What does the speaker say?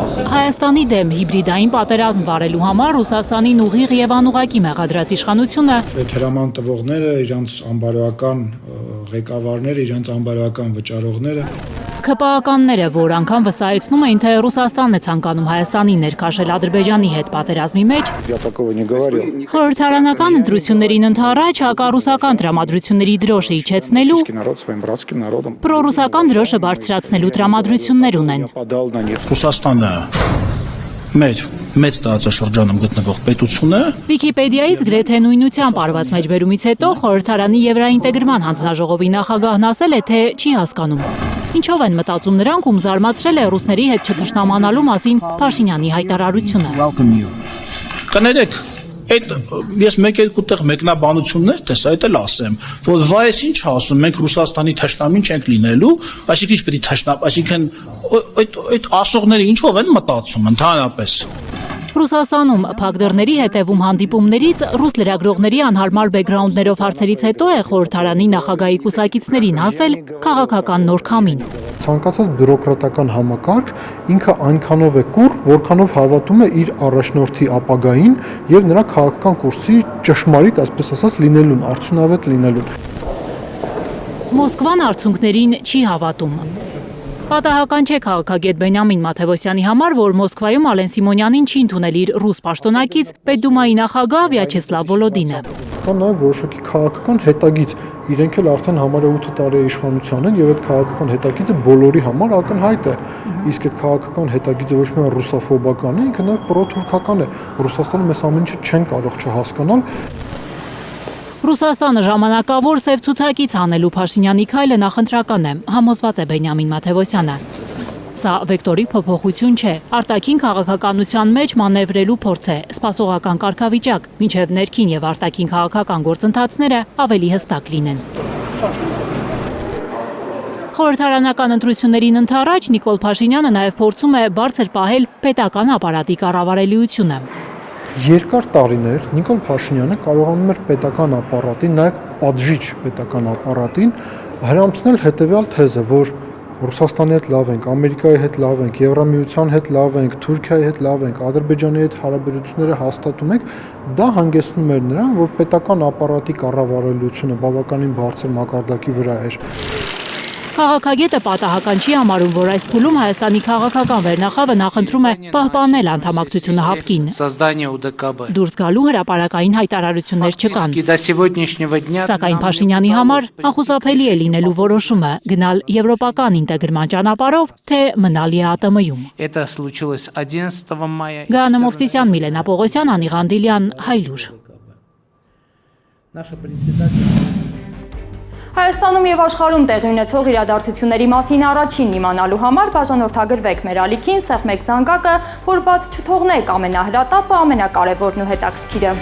Հայաստանի դեմ հիբրիդային պատերազմ վարելու համար Ռուսաստանին ուղիղ եւ անուղղակի մեղադրած իշխանությունը Թերաման տվողները, իրանց անբարոյական ղեկավարները, իրանց անբարոյական վճարողները ԿՊԱ-ականները, որ անգամ վստահեցնում էին, թե Ռուսաստանն է ցանկանում Հայաստանին ներքաշել Ադրբեջանի հետ պատերազմի մեջ, խորհրդարանական ընտրություններին ընդառաջ հակառուսական տրամադրությունների դրոշը իջեցնելու, պրոռուսական դրոշը բարձրացնելու տրամադրություններ ունեն։ Ռուսաստանը մեր մեծ տարածաշրջանում գտնվող պետություն է։ Վիկիպեդիայից գրեթե նույնությամբ արված մեջբերումից հետո խորհրդարանի Եվրաինտեգրման հանձնաժողովի նախագահն ասել է, թե չի հասկանում։ Ինչով են մտածում նրանք, ում զարմացրել է ռուսների հետ չթշնամանալու մասին Փաշինյանի հայտարարությունը։ Կներեք, ես մեկ-երկու տեղ մեկնաբանություններ տեսա, այդ էլ ասեմ, որ վայ ինչ ասում, մենք Ռուսաստանի թշնամին չենք լինելու, այսինքն ինչ պետք է թշնամ, այսինքն այդ ասողները ինչով են մտածում ընդհանրապես։ Ռուսաստանում փակ դռների հետևում հանդիպումներից ռուս լրագրողների անհարմար բեքգրաունդներով հարցերից հետո է խորհրդարանի նախագահի կուսակիցներին ասել քաղաքական նոր քամին։ Ցանկացած բյուրոկրատական համակարգ ինքը այնքանով է կուռ, որքանով հավատում է իր առաջնորդի ապագային եւ նրա քաղաքական կուրսի ճշմարիտ, այսպես ասած, լինելուն, արդյունավետ լինելուն։ Մոսկվան արդյունքներին չի հավատում։ Պատահական չէ քաղաքագետ Բենյամին Մաթևոսյանի համար, որ Մոսկվայում Ալեն Սիմոնյանին չի ընդունել իր ռուս պաշտոնակից Պետդումայի նախագահ Վյաչեսլավ Վոլոդինը։ Կա նաև որոշակի քաղաքական հետագիծ, իրենք էլ արդեն համարյա 8 տարի իշխանության են եւ այդ քաղաքական հետագիծը բոլորի համար ակնհայտ է։ Իսկ այդ քաղաքական հետագիծը ոչ միայն ռուսաֆոբական է, ինքը նաև պրոթուրքական է։ Ռուսաստանում այս ամեն ինչը չեն կարող չհասկանալ։ Ռուսաստանը ժամանակավոր սև ցուցակից անելու Փաշինյանի քայլը նախընտրական է, համոզված է Բենյամին Մաթևոսյանը։ Սա վեկտորիկ փոփոխություն չէ, արտաքին քաղաքականության մեջ մանևրելու փորձ է, սպասողական կարգավիճակ, մինչև ներքին եւ արտաքին քաղաքական գործընթացները ավելի հստակ լինեն։ Խորհրդարանական ընտրություններին ընդառաջ Նիկոլ Փաշինյանը նաև փորձում է բարձր պահել պետական ապարատի կառավարելիությունը։ Երկար տարիներ Նիկոլ Փաշինյանը կարողանում էր պետական ապարատին, նաև պատժիչ պետական ապարատին հրամցնել հետևյալ թեզը, որ Ռուսաստանի հետ լավ ենք, Ամերիկայի հետ լավ ենք, Եվրամիության հետ լավ ենք, Թուրքիայի հետ լավ ենք, Ադրբեջանի հետ հարաբերությունները հաստատում ենք, դա հանգեցնում էր նրան, որ պետական ապարատի կառավարելիությունը բավականին բարձր մակարդակի վրա էր։ Քաղաքագետը պատահական չի համարում, որ այս փուլում Հայաստանի քաղաքական վերնախավը նախընտրում է պահպանել անդամակցությունը ՀԱՊԿ-ին։ Դուրս գալու հրապարակային հայտարարություններ չկան։ Սակայն Փաշինյանի համար անխուսափելի է լինելու որոշումը գնալ եվրոպական ինտեգրման ճանապարհով, թե մնալ ԵԱՏՄ-ում։ Գանա Մովսիսյան, Միլենա Պողոսյան, Անի Ղանդիլյան, Հայլուր։ Հայաստանում եւ աշխարհում տեղի ունեցող իրադարձությունների մասին առաջին իմանալու համար բաժանորդագրվեք մեր ալիքին, սեղմեք զանգակը, որ բաց չթողնեք ամենահրատապը, ամենակարևորն ու հետաքրքիրը։